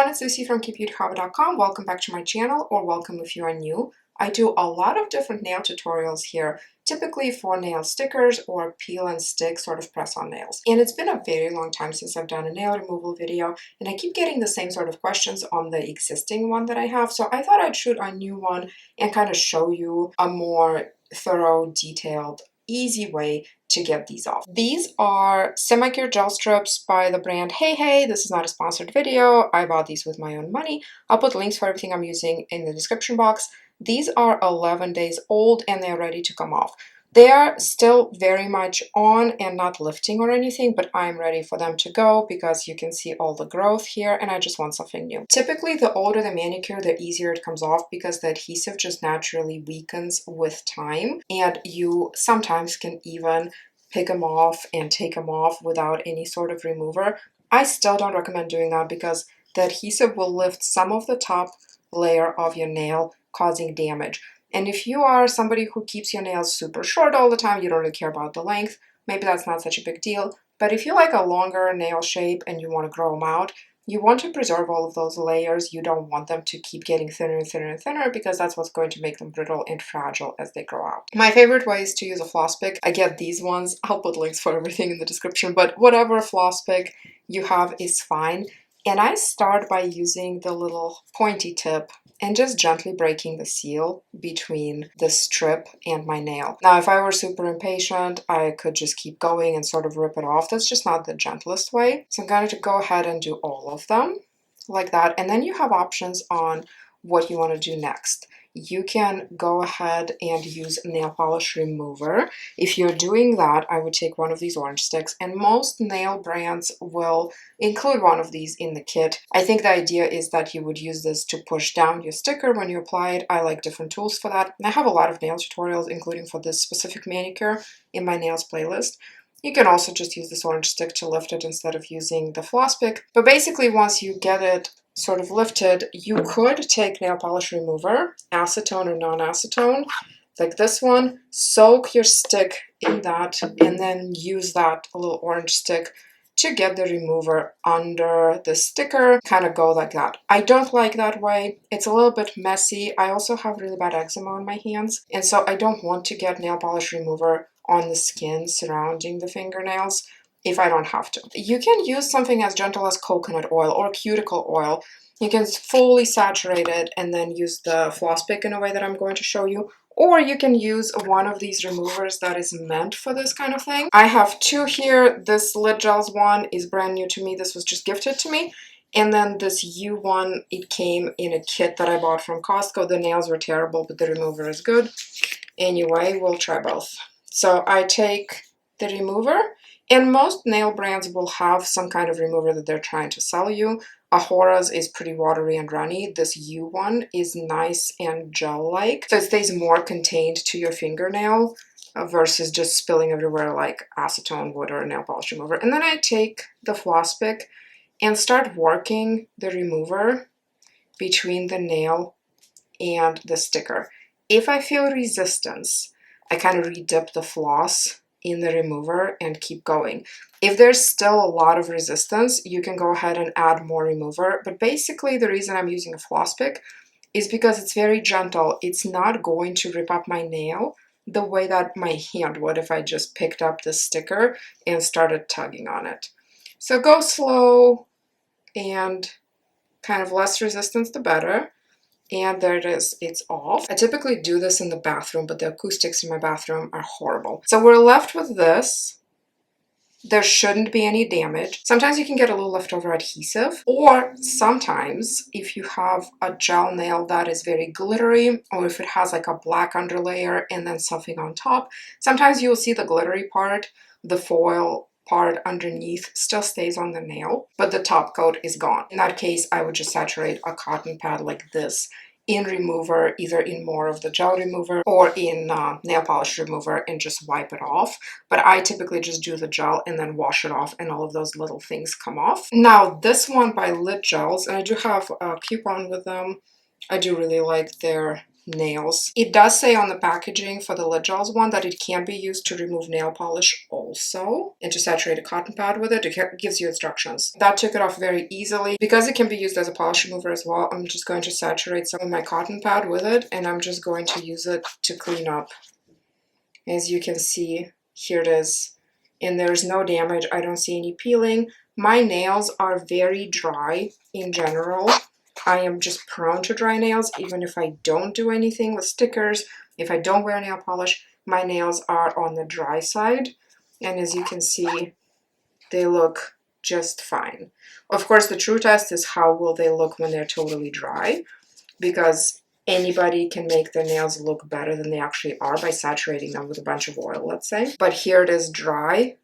everyone, it's Lucy from KBeautyHobbit.com. Welcome back to my channel, or welcome if you are new. I do a lot of different nail tutorials here, typically for nail stickers or peel and stick sort of press-on nails. And it's been a very long time since I've done a nail removal video, and I keep getting the same sort of questions on the existing one that I have, so I thought I'd shoot a new one and kind of show you a more thorough, detailed, easy way to get these off. These are semi-cure gel strips by the brand HeyHae. This is not a sponsored video. I bought these with my own money. I'll put links for everything I'm using in the description box. These are 11 days old and they're ready to come off. They are still very much on and not lifting or anything, but I'm ready for them to go because you can see all the growth here and I just want something new. Typically, the older the manicure, the easier it comes off because the adhesive just naturally weakens with time, and you sometimes can even pick them off and take them off without any sort of remover. I still don't recommend doing that because the adhesive will lift some of the top layer of your nail, causing damage. And if you are somebody who keeps your nails super short all the time, you don't really care about the length, maybe that's not such a big deal. But if you like a longer nail shape and you want to grow them out, you want to preserve all of those layers. You don't want them to keep getting thinner and thinner and thinner because that's what's going to make them brittle and fragile as they grow out. My favorite way is to use a floss pick. I get these ones. I'll put links for everything in the description, but whatever floss pick you have is fine. And I start by using the little pointy tip and just gently breaking the seal between the strip and my nail. Now, if I were super impatient, I could just keep going and sort of rip it off. That's just not the gentlest way. So I'm going to go ahead and do all of them like that. And then you have options on what you want to do next. You can go ahead and use nail polish remover. If you're doing that, I would take one of these orange sticks, and most nail brands will include one of these in the kit. I think the idea is that you would use this to push down your sticker when you apply it. I like different tools for that. And I have a lot of nail tutorials, including for this specific manicure, in my nails playlist. You can also just use this orange stick to lift it instead of using the floss pick. But basically, once you get it sort of lifted, you could take nail polish remover, acetone or non-acetone, like this one, soak your stick in that, and then use that little orange stick to get the remover under the sticker, kind of go like that. I don't like that way. It's a little bit messy. I also have really bad eczema on my hands, and so I don't want to get nail polish remover on the skin surrounding the fingernails if I don't have to. You can use something as gentle as coconut oil or cuticle oil. You can fully saturate it and then use the floss pick in a way that I'm going to show you. Or you can use one of these removers that is meant for this kind of thing. I have two here. This Lid Gels one is brand new to me. This was just gifted to me. And then this U one, it came in a kit that I bought from Costco. The nails were terrible, but the remover is good. Anyway, we'll try both. So I take the remover, and most nail brands will have some kind of remover that they're trying to sell you. Ohora's is pretty watery and runny. This U one is nice and gel-like, so it stays more contained to your fingernail versus just spilling everywhere like acetone would or a nail polish remover. And then I take the floss pick and start working the remover between the nail and the sticker. If I feel resistance, I kind of re-dip the floss in the remover and keep going. If there's still a lot of resistance, you can go ahead and add more remover. But basically, the reason I'm using a floss pick is because it's very gentle. It's not going to rip up my nail the way that my hand would if I just picked up the sticker and started tugging on it. So go slow and kind of less resistance, the better. And there it is, it's off. I typically do this in the bathroom, but the acoustics in my bathroom are horrible. So we're left with this. There shouldn't be any damage. Sometimes you can get a little leftover adhesive, or sometimes if you have a gel nail that is very glittery, or if it has like a black underlayer and then something on top, sometimes you'll see the glittery part, the foil part underneath still stays on the nail, but the top coat is gone. In that case, I would just saturate a cotton pad like this in remover, either in more of the gel remover or in nail polish remover, and just wipe it off. But I typically just do the gel and then wash it off, and all of those little things come off. Now, this one by Lid Gels, and I do have a coupon with them. I do really like their nails. It does say on the packaging for the lid gels one that it can be used to remove nail polish also, and to saturate a cotton pad with it. It gives you instructions. That took it off very easily. Because it can be used as a polish remover as well, I'm just going to saturate some of my cotton pad with it, and I'm just going to use it to clean up. As you can see, here it is. And there's no damage. I don't see any peeling. My nails are very dry in general. I am just prone to dry nails, even if I don't do anything with stickers. If I don't wear nail polish, my nails are on the dry side. And as you can see, they look just fine. Of course, the true test is how will they look when they're totally dry, because anybody can make their nails look better than they actually are by saturating them with a bunch of oil, let's say. But here it is dry,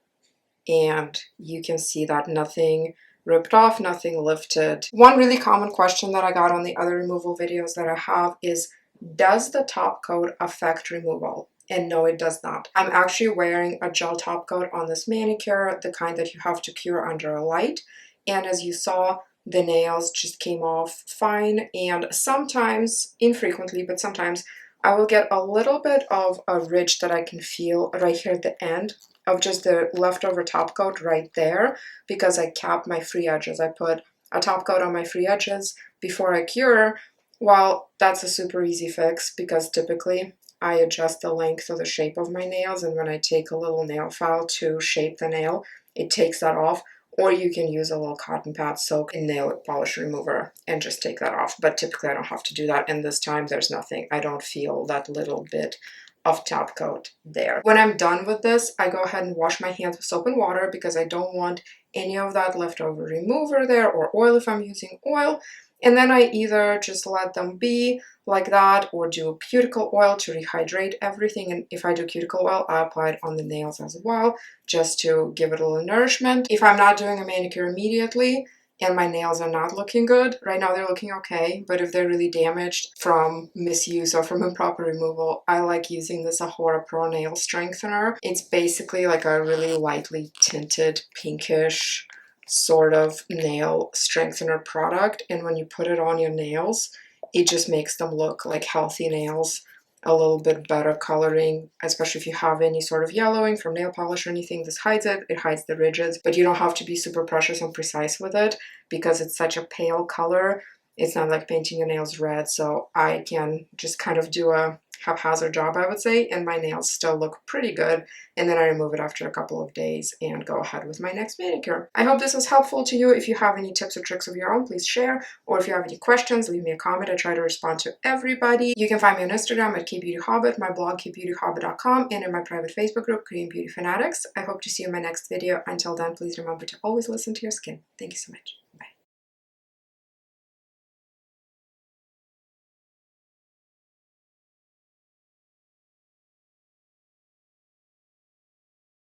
and you can see that nothing ripped off, nothing lifted. One really common question that I got on the other removal videos that I have is, does the top coat affect removal? And no, it does not. I'm actually wearing a gel top coat on this manicure, the kind that you have to cure under a light. And as you saw, the nails just came off fine, and sometimes, infrequently, but sometimes I will get a little bit of a ridge that I can feel right here at the end of just the leftover top coat right there, because I cap my free edges. I put a top coat on my free edges before I cure. Well, that's a super easy fix, because typically I adjust the length or the shape of my nails, and when I take a little nail file to shape the nail, it takes that off. Or you can use a little cotton pad soak in nail polish remover and just take that off. But typically I don't have to do that. And this time there's nothing. I don't feel that little bit of top coat there. When I'm done with this, I go ahead and wash my hands with soap and water, because I don't want any of that leftover remover there, or oil if I'm using oil. And then I either just let them be like that, or do cuticle oil to rehydrate everything. And if I do cuticle oil, I apply it on the nails as well, just to give it a little nourishment. If I'm not doing a manicure immediately and my nails are not looking good, right now they're looking okay, but if they're really damaged from misuse or from improper removal, I like using this Ohora Pro Nail Strengthener. It's basically like a really lightly tinted pinkish sort of nail strengthener product, and when you put it on your nails, it just makes them look like healthy nails, a little bit better coloring, especially if you have any sort of yellowing from nail polish or anything. This hides it. It hides the ridges, but you don't have to be super precious and precise with it, because it's such a pale color. It's not like painting your nails red, so I can just kind of do a haphazard job, I would say, and my nails still look pretty good. And then I remove it after a couple of days and go ahead with my next manicure. I hope this was helpful to you. If you have any tips or tricks of your own, please share. Or if you have any questions, leave me a comment. I try to respond to everybody. You can find me on Instagram at KBeautyHobbit, my blog KBeautyHobbit.com, and in my private Facebook group, Korean Beauty Fanatics. I hope to see you in my next video. Until then, please remember to always listen to your skin. Thank you so much.